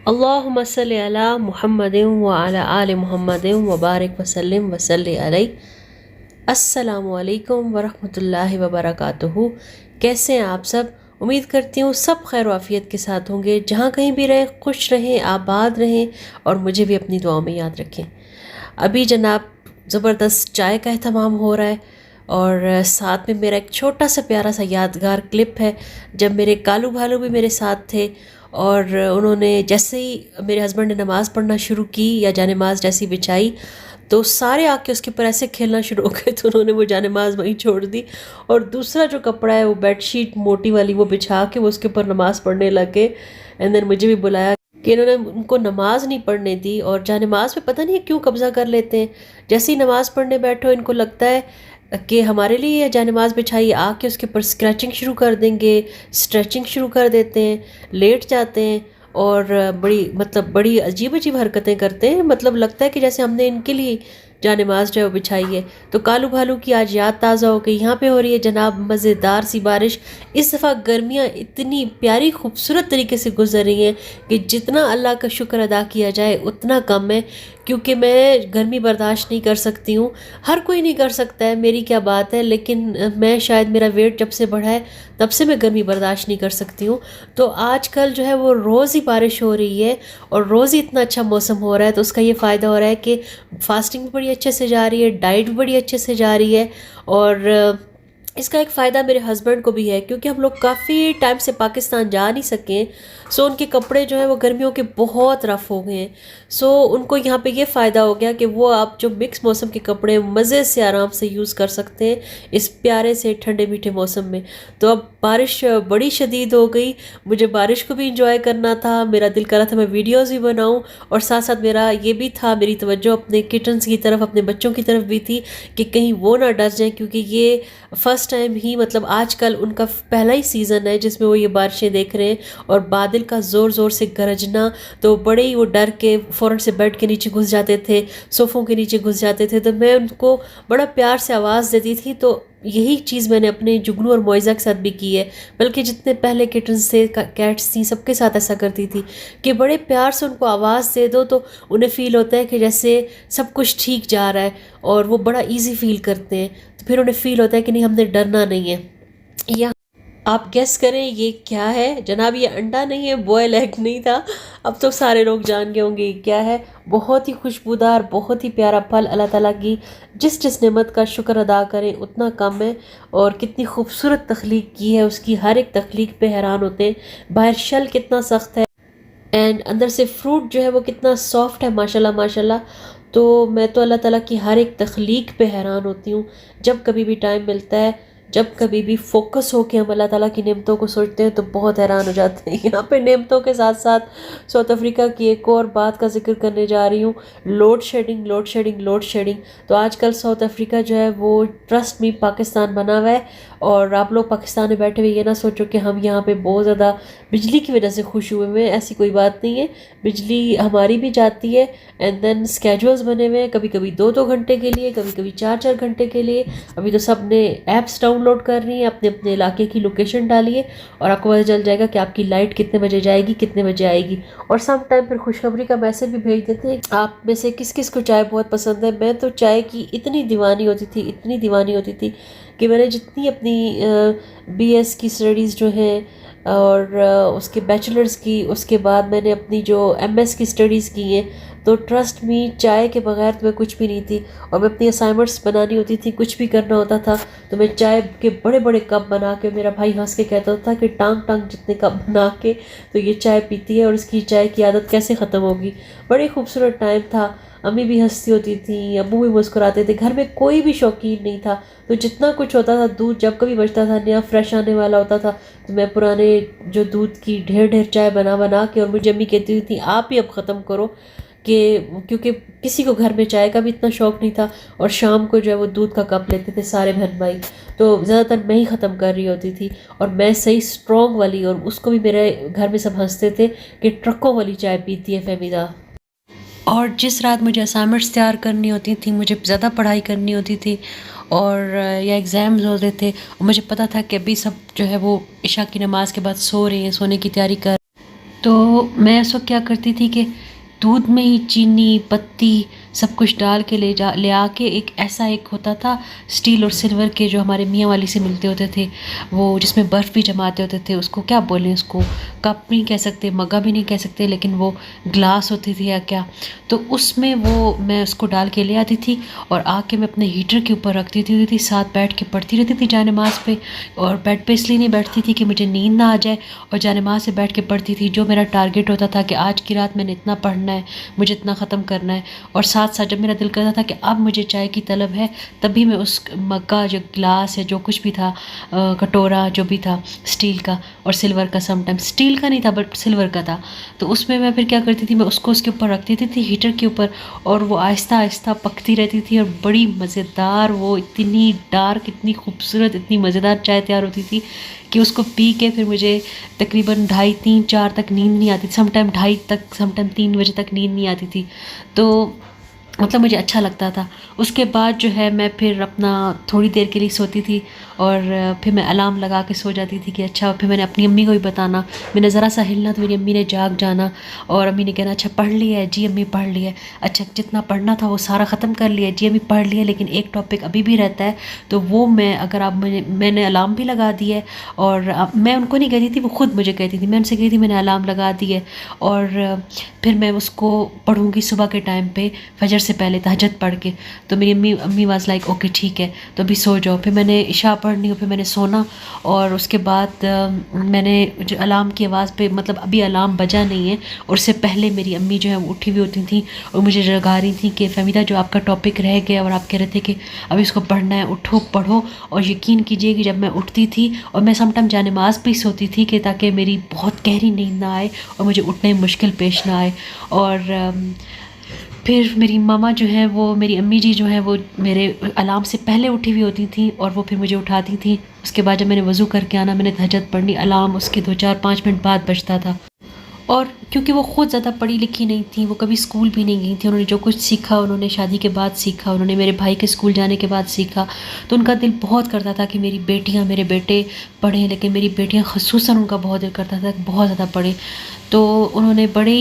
اللہم صلی علی محمد وعلی آل محمد وبارک وسلم وصلی علیہ۔ السلام علیکم ورحمۃ اللہ وبرکاتہ۔ کیسے ہیں آپ سب؟ امید کرتی ہوں سب خیر و عافیت کے ساتھ ہوں گے، جہاں کہیں بھی رہیں خوش رہیں، آباد رہیں اور مجھے بھی اپنی دعاؤں میں یاد رکھیں۔ ابھی جناب زبردست چائے کا اہتمام ہو رہا ہے، اور ساتھ میں میرا ایک چھوٹا سا پیارا سا یادگار کلپ ہے جب میرے کالو بھالو بھی میرے ساتھ تھے، اور انہوں نے جیسے ہی میرے ہسبینڈ نے نماز پڑھنا شروع کی یا جانماز جیسی بچھائی تو سارے آ کے اس کے اوپر ایسے کھیلنا شروع ہو گئے، تو انہوں نے وہ جانماز وہیں چھوڑ دی، اور دوسرا جو کپڑا ہے وہ بیڈ شیٹ موٹی والی وہ بچھا کے وہ اس کے اوپر نماز پڑھنے لگے۔ اینڈ دین مجھے بھی بلایا کہ انہوں نے ان کو نماز نہیں پڑھنے دی، اور جانماز پہ پتہ نہیں کیوں قبضہ کر لیتے ہیں۔ جیسے ہی نماز پڑھنے بیٹھو ان کو لگتا ہے کہ ہمارے لیے یہ جانماز بچھائی، آ کے اس کے اوپر اسکریچنگ شروع کر دیں گے، اسٹریچنگ شروع کر دیتے ہیں، لیٹ جاتے ہیں، اور بڑی عجیب عجیب حرکتیں کرتے ہیں، مطلب لگتا ہے کہ جیسے ہم نے ان کے لیے جانماز جو ہے وہ بچھائی ہے۔ تو کالو بھالو کی آج یاد تازہ ہو گئی۔ یہاں پہ ہو رہی ہے جناب مزیدار سی بارش۔ اس دفعہ گرمیاں اتنی پیاری خوبصورت طریقے سے گزر رہی ہیں کہ جتنا اللہ کا شکر ادا کیا جائے اتنا کم ہے، کیونکہ میں گرمی برداشت نہیں کر سکتی ہوں۔ ہر کوئی نہیں کر سکتا ہے، میری کیا بات ہے، لیکن میں شاید میرا ویٹ جب سے بڑھا ہے تب سے میں گرمی برداشت نہیں کر سکتی ہوں۔ تو آج کل جو ہے وہ روز ہی بارش ہو رہی ہے اور روز ہی اتنا اچھا موسم ہو رہا ہے، تو اس کا یہ فائدہ ہو رہا ہے کہ فاسٹنگ بھی بڑی اچھے سے جا رہی ہے، ڈائٹ بھی بڑی اچھے سے جا رہی ہے، اور اس کا ایک فائدہ میرے ہسبینڈ کو بھی ہے، کیونکہ ہم لوگ کافی ٹائم سے پاکستان جا نہیں سکے، سو ان کے کپڑے جو ہیں وہ گرمیوں کے بہت رف ہو گئے ہیں۔ سو ان کو یہاں پہ یہ فائدہ ہو گیا کہ وہ آپ جو مکس موسم کے کپڑے مزے سے آرام سے یوز کر سکتے ہیں اس پیارے سے ٹھنڈے میٹھے موسم میں۔ تو اب بارش بڑی شدید ہو گئی، مجھے بارش کو بھی انجوائے کرنا تھا، میرا دل کر رہا تھا میں ویڈیوز بھی بناؤں، اور ساتھ ساتھ میرا یہ بھی تھا، میری توجہ اپنے کٹنز کی طرف، اپنے بچوں کی طرف بھی تھی کہ کہیں وہ نہ ڈر جائیں، کیونکہ یہ فرسٹ ٹائم ہی مطلب آج کل ان کا پہلا ہی سیزن ہے جس میں وہ یہ بارشیں دیکھ رہے ہیں، اور بادل کا زور زور سے گرجنا، تو بڑے ہی وہ ڈر کے فوراً سے بیڈ کے نیچے گھس جاتے تھے، صوفوں کے نیچے گھس جاتے تھے، تو میں ان کو بڑا پیار سے آواز دیتی تھی۔ تو یہی چیز میں نے اپنے جگنو اور معزہ کے ساتھ بھی کی ہے، بلکہ جتنے پہلے کٹنز تھے، کیٹس تھیں، سب کے ساتھ ایسا کرتی تھی کہ بڑے پیار سے ان کو آواز دے دو تو انہیں فیل ہوتا ہے کہ جیسے سب کچھ ٹھیک جا رہا ہے، اور وہ بڑا ایزی فیل کرتے ہیں، تو پھر انہیں فیل ہوتا ہے کہ نہیں ہم نے ڈرنا نہیں ہے۔ یا آپ گیس کریں یہ کیا ہے؟ جناب یہ انڈا نہیں ہے، بوائل ایگ نہیں تھا، اب تو سارے لوگ جان گئے ہوں گے یہ کیا ہے۔ بہت ہی خوشبودار، بہت ہی پیارا پھل، اللہ تعالیٰ کی جس نعمت کا شکر ادا کریں اتنا کم ہے، اور کتنی خوبصورت تخلیق کی ہے اس کی، ہر ایک تخلیق پہ حیران ہوتے ہیں۔ باہر شل کتنا سخت ہے اینڈ اندر سے فروٹ جو ہے وہ کتنا سافٹ ہے، ماشاءاللہ ماشاءاللہ۔ تو میں تو اللہ تعالیٰ کی ہر ایک تخلیق پہ حیران ہوتی ہوں۔ جب کبھی بھی ٹائم ملتا ہے، جب کبھی بھی فوکس ہو کے ہم اللہ تعالیٰ کی نعمتوں کو سوچتے ہیں تو بہت حیران ہو جاتے ہیں۔ یہاں پہ نعمتوں کے ساتھ ساتھ ساؤتھ افریقہ کی ایک اور بات کا ذکر کرنے جا رہی ہوں، load shedding load shedding load shedding. تو آج کل ساؤتھ افریقہ جو ہے وہ ٹرسٹ می پاکستان بنا ہوا ہے، اور آپ لوگ پاکستان میں بیٹھے ہوئے یہ نہ سوچو کہ ہم یہاں پہ بہت زیادہ بجلی کی وجہ سے خوش ہوئے ہوئے ہیں، ایسی کوئی بات نہیں ہے۔ بجلی ہماری بھی جاتی ہے، اینڈ دین اسکیجولز بنے ہوئے ہیں، کبھی کبھی 2 گھنٹے کے لیے، کبھی کبھی 4 گھنٹے کے لیے۔ ابھی تو سب نے ایپس ڈاؤن لوڈ کر رہی ہیں، اپنے اپنے علاقے کی لوکیشن ڈالیے اور آپ کو پتہ چل جائے گا کہ آپ کی لائٹ کتنے بجے جائے گی، کتنے بجے آئے گی۔ اور سم ٹائم پھر خوشخبری کا میسج بھی بھیج دیتے ہیں۔ آپ میں سے کس کس کو چائے بہت پسند ہے؟ میں تو چائے کی اتنی دیوانی ہوتی تھی، اتنی دیوانی ہوتی تھی کہ میں نے جتنی اپنی بی ایس کی اسٹڈیز جو ہیں، اور اس کے بیچلرز کی، اس کے بعد میں نے اپنی جو ایم ایس کی اسٹڈیز کی ہیں، تو ٹرسٹ می چائے کے بغیر تو میں کچھ بھی نہیں تھی۔ اور میں اپنی اسائنمنٹس بنانی ہوتی تھی، کچھ بھی کرنا ہوتا تھا، تو میں چائے کے بڑے بڑے کپ بنا کے، میرا بھائی ہنس کے کہتا تھا کہ ٹانگ ٹانگ جتنے کپ بنا کے تو یہ چائے پیتی ہے، اور اس کی چائے کی عادت کیسے ختم ہوگی۔ بڑی خوبصورت ٹائم تھا، امی بھی ہنستی ہوتی تھیں، ابو بھی مسکراتے تھے، گھر میں کوئی بھی شوقین نہیں تھا، تو جتنا کچھ ہوتا تھا، دودھ جب کبھی بچتا تھا، نیا فریش آنے والا ہوتا تھا، تو میں پرانے جو دودھ کی ڈھیر ڈھیر چائے بنا بنا کے، اور مجھے امی کہتی تھی آپ ہی اب ختم کرو، کہ کیونکہ کسی کو گھر میں چائے کا بھی اتنا شوق نہیں تھا، اور شام کو جو ہے وہ دودھ کا کپ لیتے تھے سارے بہن بھائی، تو زیادہ تر میں ہی ختم کر رہی ہوتی تھی، اور میں صحیح اسٹرانگ والی، اور اس کو بھی میرے گھر میں سب ہنستے تھے کہ ٹرکوں والی چائے پیتی ہے فہمیدہ۔ اور جس رات مجھے اسائنمنٹس تیار کرنی ہوتی تھیں، مجھے زیادہ پڑھائی کرنی ہوتی تھی، اور یا ایگزامز ہوتے تھے، اور مجھے پتہ تھا کہ ابھی سب جو ہے وہ عشاء کی نماز کے بعد سو رہے ہیں، سونے کی تیاری کر، تو میں اس وقت کیا کرتی تھی کہ دودھ میں ہی چینی پتی سب کچھ ڈال کے لے آ کے ایک ہوتا تھا اسٹیل اور سلور کے جو ہمارے میاں والی سے ملتے ہوتے تھے، وہ جس میں برف بھی جماتے ہوتے تھے، اس کو کیا بولیں، اس کو کپ نہیں کہہ سکتے، مگا بھی نہیں کہہ سکتے، لیکن وہ گلاس ہوتی تھی یا کیا، تو اس میں میں اس کو ڈال کے لے آتی تھی اور آ کے میں اپنے ہیٹر کے اوپر رکھ دیتی تھی، ساتھ بیٹھ کے پڑھتی رہتی تھی جانماز پہ. اور بیڈ پہ اس لیے نہیں بیٹھتی تھی کہ مجھے نیند نہ آ جائے، اور جانماز سے بیٹھ کے پڑھتی تھی. جو میرا ٹارگیٹ ہوتا تھا کہ آج کی رات میں نے اتنا پڑھنا ہے، مجھے اتنا ختم کرنا ہے، اور ساتھ ساتھ جب میرا دل کرتا تھا کہ اب مجھے چائے کی طلب ہے، تبھی میں اس مگا جو گلاس یا جو کچھ بھی تھا، کٹورا جو بھی تھا اسٹیل کا اور سلور کا، سم ٹائم اسٹیل کا نہیں تھا بٹ سلور کا تھا، تو اس میں پھر کیا کرتی تھی، میں اس کو اس کے اوپر رکھ دیتی تھی ہیٹر کے اوپر، اور وہ آہستہ آہستہ پکتی رہتی تھی، اور بڑی مزیدار، وہ اتنی ڈارک، اتنی خوبصورت، اتنی مزیدار چائے تیار ہوتی تھی کہ اس کو پی کے پھر مجھے تقریباً 2:30 3 4 تک نیند نہیں آتی تھی، سم ٹائم 2:30 تک، سم ٹائم 3 بجے تک نیند نہیں آتی تھی. تو مطلب مجھے اچھا لگتا تھا. اس کے بعد جو ہے میں پھر اپنا تھوڑی دیر کے لیے سوتی تھی، اور پھر میں الارم لگا کے سو جاتی تھی کہ اچھا. پھر میں نے اپنی امی کو بھی بتانا، میں نے ذرا سا ہلنا تو میری امی نے جاگ جانا، اور امی نے کہنا اچھا پڑھ لیا ہے، جی امی پڑھ لیا ہے، اچھا جتنا پڑھنا تھا وہ سارا ختم کر لیا ہے، جی امی پڑھ لیا، لیکن ایک ٹاپک ابھی بھی رہتا ہے، تو وہ اگر آپ میں نے الارم بھی لگا دی ہے، اور میں ان کو نہیں کہتی تھی، وہ خود مجھے کہتی تھی، میں ان سے کہتی تھی میں نے الارم لگا دی ہے، اور پھر میں اس کو پڑھوں گی صبح کے ٹائم پہ فجر سے پہلے تہجد پڑھ کے. تو میری امی واز لائک اوکے ٹھیک ہے تو ابھی سو جاؤ. پھر میں نے عشاء پڑھنی، پھر میں نے سونا، اور اس کے بعد میں نے جو الارم کی آواز پہ، مطلب ابھی الارم بجا نہیں ہے، اور اس سے پہلے میری امی جو ہے وہ اٹھی ہوئی ہوتی تھیں اور مجھے جگا رہی تھیں کہ فہمیدہ جو آپ کا ٹاپک رہ گیا اور آپ کہہ رہے تھے کہ ابھی اس کو پڑھنا ہے، اٹھو پڑھو. اور یقین کیجئے کہ جب میں اٹھتی تھی، اور میں سم ٹائم جانماز پہ ہی سوتی تھی کہ تاکہ میری بہت گہری نیند نہ آئے اور مجھے اٹھنے میں مشکل پیش نہ آئے. اور پھر میری ماما جو ہیں، وہ میری امی جی جو ہیں، وہ میرے الارم سے پہلے اٹھی ہوئی ہوتی تھیں، اور وہ پھر مجھے اٹھاتی تھیں. اس کے بعد جب میں نے وضو کر کے آنا، میں نے تہجد پڑھنی، الارم اس کے 2 4 5 منٹ بعد بجتا تھا. اور کیونکہ وہ خود زیادہ پڑھی لکھی نہیں تھیں، وہ کبھی اسکول بھی نہیں گئی تھیں، انہوں نے جو کچھ سیکھا انہوں نے شادی کے بعد سیکھا، انہوں نے میرے بھائی کے اسکول جانے کے بعد سیکھا. تو ان کا دل بہت کرتا تھا کہ میری بیٹیاں میرے بیٹے پڑھیں، لیکن میری بیٹیاں خصوصاً ان کا بہت دل کرتا تھا کہ بہت زیادہ پڑھیں. تو انہوں نے بڑے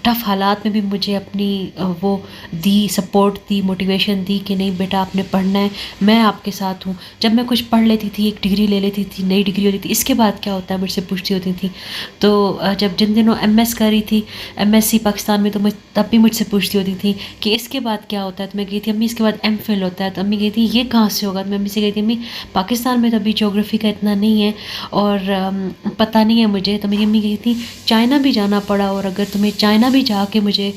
ٹف حالات میں بھی مجھے اپنی وہ دی، سپورٹ دی، موٹیویشن دی کہ نہیں بیٹا آپ نے پڑھنا ہے، میں آپ کے ساتھ ہوں. جب میں کچھ پڑھ لیتی تھی، ایک ڈگری لے لیتی تھی، نئی ڈگری ہوتی تھی، اس کے بعد کیا ہوتا ہے مجھ سے پوچھتی ہوتی تھی. تو جب جن دنوں ایم ایس کر رہی تھی، ایم ایس سی پاکستان میں، تو تب بھی مجھ سے پوچھتی ہوتی تھی کہ اس کے بعد کیا ہوتا ہے. تو میں کہتی تھی امی اس کے بعد ایم فل ہوتا ہے. تو امی کہتی یہ کہاں سے ہوگا. تو میں امی سے کہتی امی پاکستان میں تو ابھی جغرافی کا اتنا نہیں ہے اور پتہ نہیں ہے مجھے. تو میری امی کہتی چائنا بھی جانا پڑا، اور اگر تمہیں چائنا بھی جا کے مجھے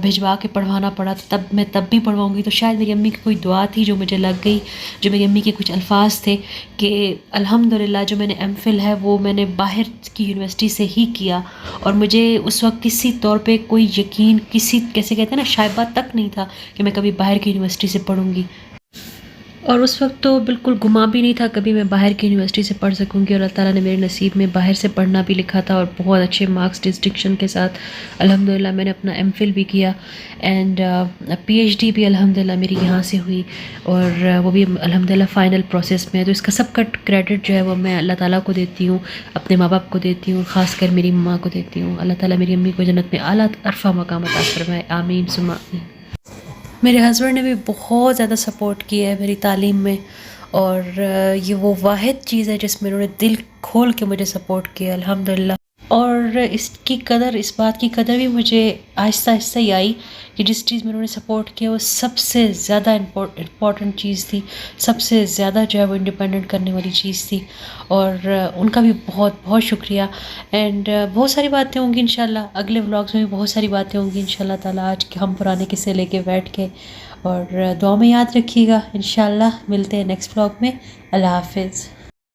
بھجوا کے پڑھوانا پڑا تو تب بھی پڑھواؤں گی. تو شاید میری امی کی کوئی دعا تھی جو مجھے لگ گئی، جو میری امی کے کچھ الفاظ تھے کہ الحمدللہ جو میں نے ایم فل ہے وہ میں نے باہر کی یونیورسٹی سے ہی کیا. اور مجھے اس وقت کسی طور پہ کوئی یقین، کیسے کہتے ہیں نا، شائبہ تک نہیں تھا کہ میں کبھی باہر کی یونیورسٹی سے پڑھوں گی. اور اس وقت تو بالکل گما بھی نہیں تھا کبھی میں باہر کی یونیورسٹی سے پڑھ سکوں گی. اور اللہ تعالیٰ نے میرے نصیب میں باہر سے پڑھنا بھی لکھا تھا، اور بہت اچھے مارکس ڈسٹنکشن کے ساتھ الحمدللہ میں نے اپنا ایم فل بھی کیا، اینڈ پی ایچ ڈی بھی الحمدللہ میری یہاں سے ہوئی، اور وہ بھی الحمدللہ فائنل پروسیس میں ہے. تو اس کا سب کا کریڈٹ جو ہے وہ میں اللہ تعالیٰ کو دیتی ہوں، اپنے ماں باپ کو دیتی ہوں، خاص کر میری ماں کو دیتی ہوں. اللہ تعالیٰ میری امی کو جنت میں اعلیٰ عرفہ مقام عطا فرمائے، آمین ثم آمین. میرے ہسبینڈ نے بھی بہت زیادہ سپورٹ کیا ہے میری تعلیم میں، اور یہ وہ واحد چیز ہے جس میں انہوں نے دل کھول کے مجھے سپورٹ کیا الحمدللہ. اور اس بات کی قدر بھی مجھے آہستہ آہستہ ہی آئی کہ جس چیز میں انہوں نے سپورٹ کیا وہ سب سے زیادہ امپورٹنٹ چیز تھی، سب سے زیادہ جو ہے وہ انڈیپینڈنٹ کرنے والی چیز تھی. اور ان کا بھی بہت بہت شکریہ. اینڈ بہت ساری باتیں ہوں گی انشاءاللہ اگلے ولاگز میں بھی، بہت ساری باتیں ہوں گی انشاءاللہ تعالیٰ. آج ہم پرانے قصے لے کے بیٹھ کے، اور دعا میں یاد رکھیے گا. انشاءاللہ ملتے ہیں نیکسٹ ولاگ میں. اللہ حافظ.